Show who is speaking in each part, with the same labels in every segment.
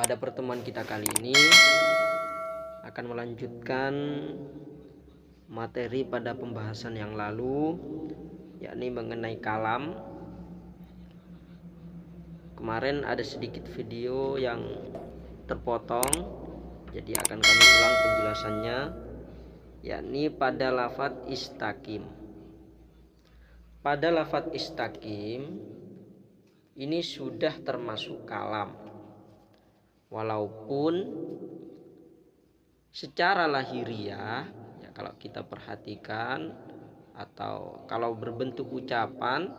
Speaker 1: Pada pertemuan kita kali ini akan melanjutkan materi pada pembahasan yang lalu, yakni mengenai kalam. Kemarin ada sedikit video yang terpotong, jadi akan kami ulang penjelasannya, yakni pada lafadz istaqim. Pada lafadz istaqim ini sudah termasuk kalam, walaupun secara lahiriah ya, kalau kita perhatikan atau kalau berbentuk ucapan,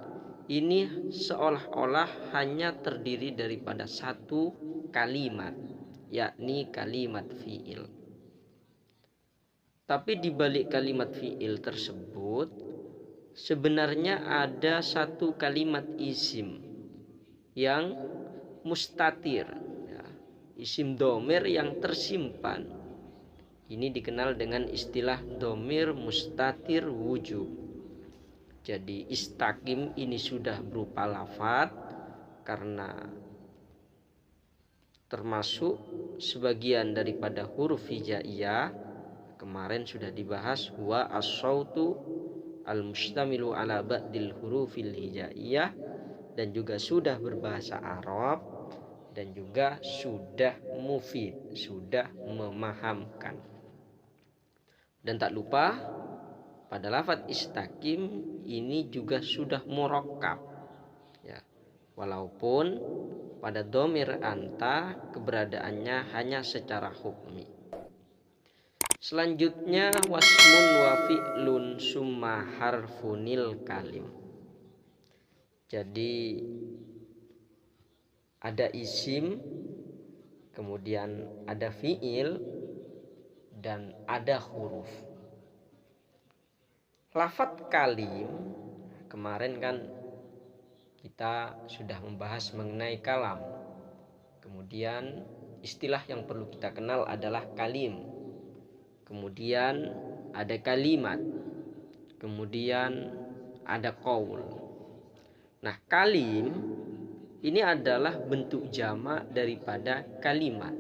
Speaker 1: ini seolah-olah hanya terdiri daripada satu kalimat, yakni kalimat fi'il. Tapi di balik kalimat fi'il tersebut sebenarnya ada satu kalimat isim yang mustatir, ya, isim domir yang tersimpan. Ini dikenal dengan istilah domir mustatir wujub. Jadi istaqim ini sudah berupa lafadz karena termasuk sebagian daripada huruf hijaiyah. Kemarin sudah dibahas huwa as-sautu al-mustamilu ala ba'dil hurufil hijaiyah, dan juga sudah berbahasa Arab, dan juga sudah mufid, sudah memahamkan. Dan tak lupa pada lafadz istaqim ini juga sudah murakkab, ya, walaupun pada domir anta keberadaannya hanya secara hukmi. Selanjutnya wasmun wa fi'lun summa harfunil kalim. Jadi ada isim, kemudian ada fi'il, dan ada huruf. Lafadz kalim kemarin kan kita sudah membahas mengenai kalam. Kemudian istilah yang perlu kita kenal adalah kalim. Kemudian ada kalimat. Kemudian ada qaul. Nah, kalim ini adalah bentuk jamak daripada kalimat.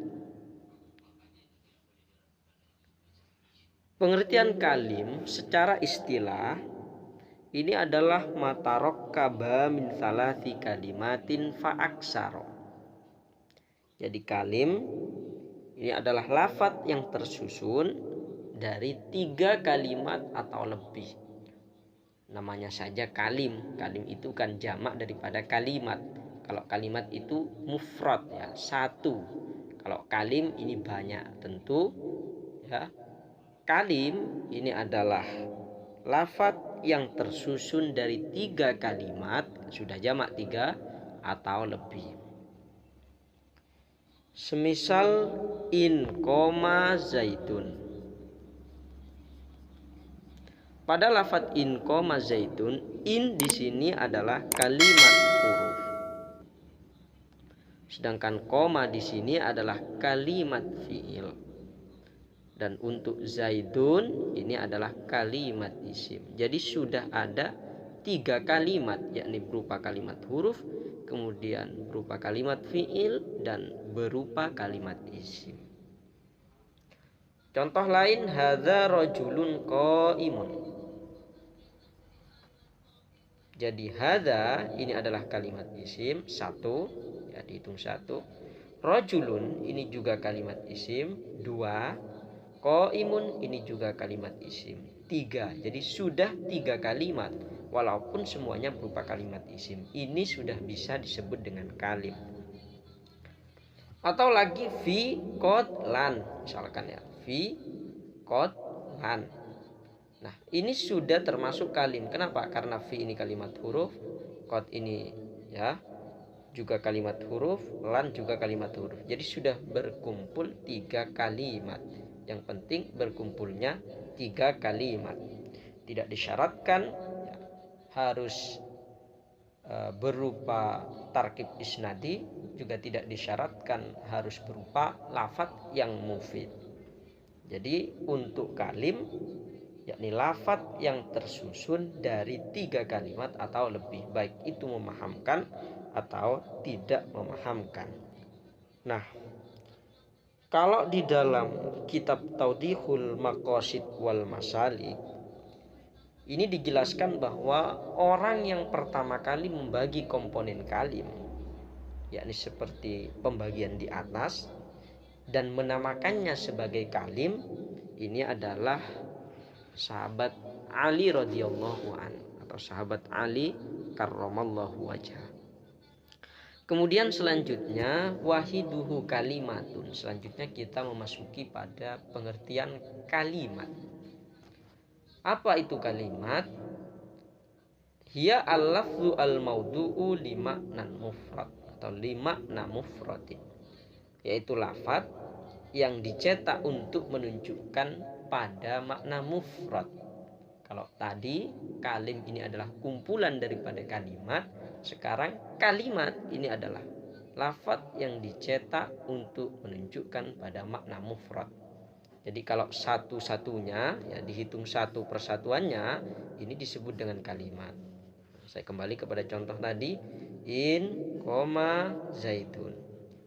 Speaker 1: Pengertian kalim secara istilah ini adalah matarokkaba min salasi kalimatin fa'aksaro. Jadi kalim ini adalah lafadz yang tersusun dari 3 kalimat atau lebih. Namanya saja kalim. Kalim itu kan jamak daripada kalimat. Kalau kalimat itu mufrad, ya, satu. Kalau kalim ini banyak, tentu ya. Kalim ini adalah lafadz yang tersusun dari 3 kalimat, sudah jamak 3 atau lebih. Semisal in koma zaitun. Pada lafadz in koma zaitun, in di sini adalah kalimat huruf. Sedangkan koma di sini adalah kalimat fi'il. Dan untuk zaidun ini adalah kalimat isim. Jadi sudah ada 3 kalimat, yakni berupa kalimat huruf, kemudian berupa kalimat fi'il, dan berupa kalimat isim. Contoh lain, hadza rajulun qaimun. Jadi hadza ini adalah kalimat isim, 1, ya, dihitung 1. Rajulun ini juga kalimat isim, 2. Qaimun ini juga kalimat isim, 3. Jadi sudah 3 kalimat, walaupun semuanya berupa kalimat isim. Ini sudah bisa disebut dengan kalim. Atau lagi fi qad lan, misalkan ya, fi qad lan. Nah, ini sudah termasuk kalim. Kenapa? Karena fi ini kalimat huruf, qad ini ya juga kalimat huruf, lan juga kalimat huruf. Jadi sudah berkumpul 3 kalimat. Yang penting berkumpulnya 3 kalimat. Tidak disyaratkan ya, harus berupa tarkib isnadi, juga tidak disyaratkan harus berupa lafadz yang mufid. Jadi untuk kalim yakni lafadz yang tersusun dari 3 kalimat atau lebih, baik itu memahamkan atau tidak memahamkan. Nah, Kalau di dalam kitab Tawdihul Maqasid wal Masalik ini dijelaskan bahwa orang yang pertama kali membagi komponen kalim, yakni seperti pembagian di atas, dan menamakannya sebagai kalim, ini adalah sahabat Ali radhiyallahu an atau sahabat Ali karramallahu wajhah. Kemudian selanjutnya wahiduhu kalimatun. Selanjutnya kita memasuki pada pengertian kalimat. Apa itu kalimat? Hiya al-lafzu al-maudu'u limaknan mufrad atau limakna mufradin, yaitu lafaz yang dicetak untuk menunjukkan pada makna mufrad. Kalau tadi kalim ini adalah kumpulan daripada kalimat, sekarang kalimat ini adalah lafaz yang dicetak untuk menunjukkan pada makna mufrad. Jadi kalau satu-satunya ya dihitung satu persatuannya, ini disebut dengan kalimat. Saya kembali kepada contoh tadi, in, zaitun.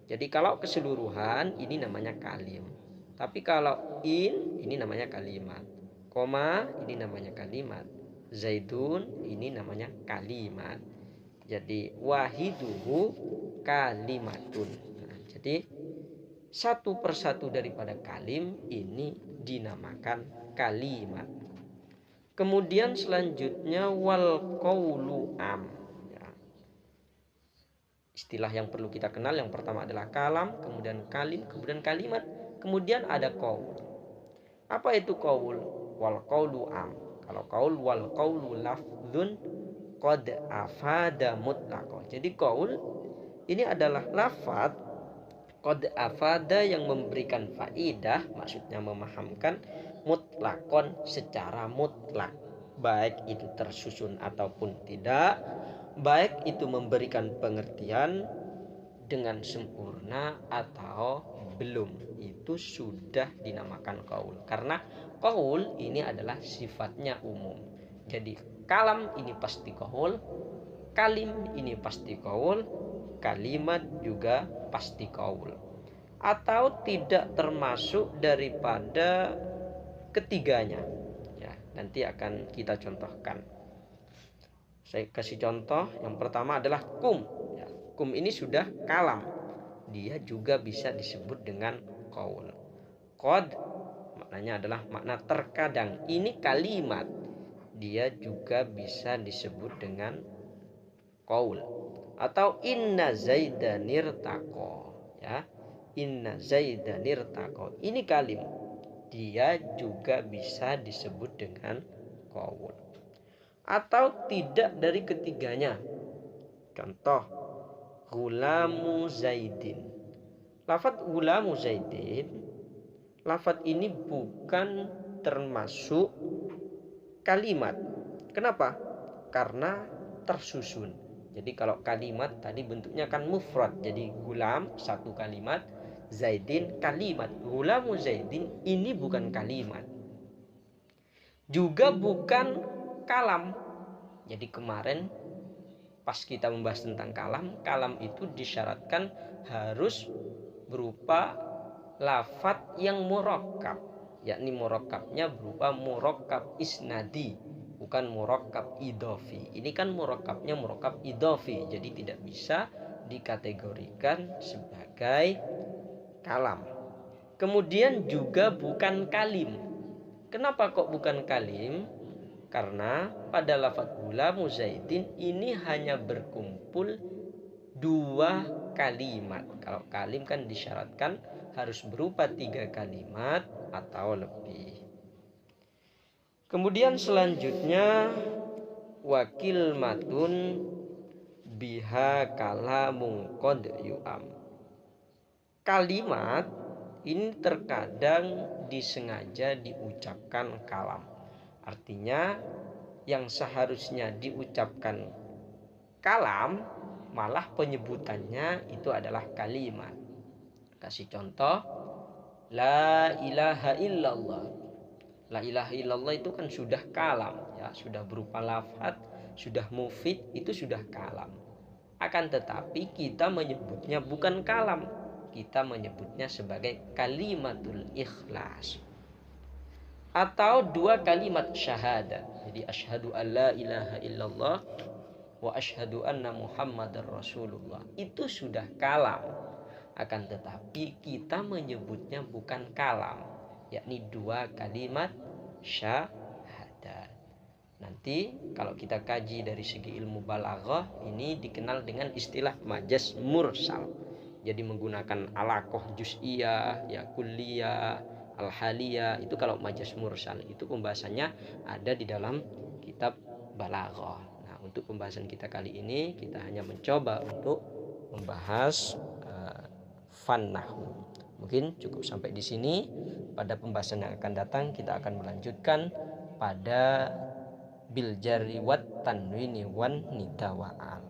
Speaker 1: Jadi kalau keseluruhan ini namanya kalim. Tapi kalau in ini namanya kalimat. Koma ini namanya kalimat. Zaitun ini namanya kalimat. Jadi wahiduhu kalimatun. Nah, jadi satu persatu daripada kalim ini dinamakan kalimat. Kemudian selanjutnya wal qaulu am. Ya. Istilah yang perlu kita kenal yang pertama adalah kalam, kemudian kalim, kemudian kalimat, kemudian ada qaul. Apa itu qaul? Wal qaulu am. Kalau qaul, wal qaulu lafdzun qad afada mutlaqan. Jadi qaul ini adalah lafaz qad afada yang memberikan faidah, maksudnya memahamkan, mutlakon secara mutlak, baik itu tersusun ataupun tidak, baik itu memberikan pengertian dengan sempurna atau belum, itu sudah dinamakan qaul. Karena qaul ini adalah sifatnya umum. Jadi kalam ini pasti qaul, kalim ini pasti qaul, kalimat juga pasti qaul, atau tidak termasuk daripada ketiganya. Ya, nanti akan kita contohkan. Saya kasih contoh. Yang pertama adalah kum. Ya, kum ini sudah kalam, dia juga bisa disebut dengan qaul. Qad maknanya adalah makna terkadang, ini kalimat, dia juga bisa disebut dengan qaul. Atau inna zaidanir taqo, ya, inna zaidanir taqo, ini kalim, dia juga bisa disebut dengan qaul. Atau tidak dari ketiganya. Contoh gulamu zaidin. Lafaz gulamu zaidin, lafaz ini bukan termasuk kalimat. Kenapa? Karena tersusun. Jadi kalau kalimat tadi bentuknya kan mufrad. Jadi gulam satu kalimat, zaidin kalimat. Gulamu zaidin ini bukan kalimat. Juga bukan kalam. Jadi kemarin pas kita membahas tentang kalam, kalam itu disyaratkan harus berupa lafaz yang murakkab, yakni murakkabnya berupa murakkab isnadi, bukan murakkab idhofi. Ini kan murakkabnya murakkab idhofi, jadi tidak bisa dikategorikan sebagai kalam. Kemudian juga bukan kalim. Kenapa kok bukan kalim? Karena pada lafaz gulamu zaidin ini hanya berkumpul dua kalimat. Kalau kalim kan disyaratkan harus berupa 3 kalimat atau lebih. Kemudian selanjutnya wakil matun biha kalamun qad yu'am. Kalimat ini terkadang disengaja diucapkan kalam. Artinya yang seharusnya diucapkan kalam malah penyebutannya itu adalah kalimat. Kasih contoh, la ilaha illallah. La ilaha illallah itu kan sudah kalam, ya, sudah berupa lafaz, sudah mufid, itu sudah kalam. Akan tetapi kita menyebutnya bukan kalam. kita menyebutnya sebagai kalimatul ikhlas. Atau dua kalimat syahadat. Jadi asyhadu alla ilaha illallah wa asyhadu anna muhammadar rasulullah. Itu sudah kalam. Akan tetapi kita menyebutnya bukan kalam, yakni dua kalimat syahadat. Nanti kalau kita kaji dari segi ilmu balaghah, ini dikenal dengan istilah majaz mursal. Jadi menggunakan alaqah juz'iyah, ya kulliyah, al-haliyah. Itu kalau majaz mursal, itu pembahasannya ada di dalam kitab balaghah. Nah, untuk pembahasan kita kali ini kita hanya mencoba untuk membahas fan nahwu. Mungkin cukup sampai di sini. Pada pembahasan yang akan datang kita akan melanjutkan pada bil jarri wat tanwini wan nida wa al.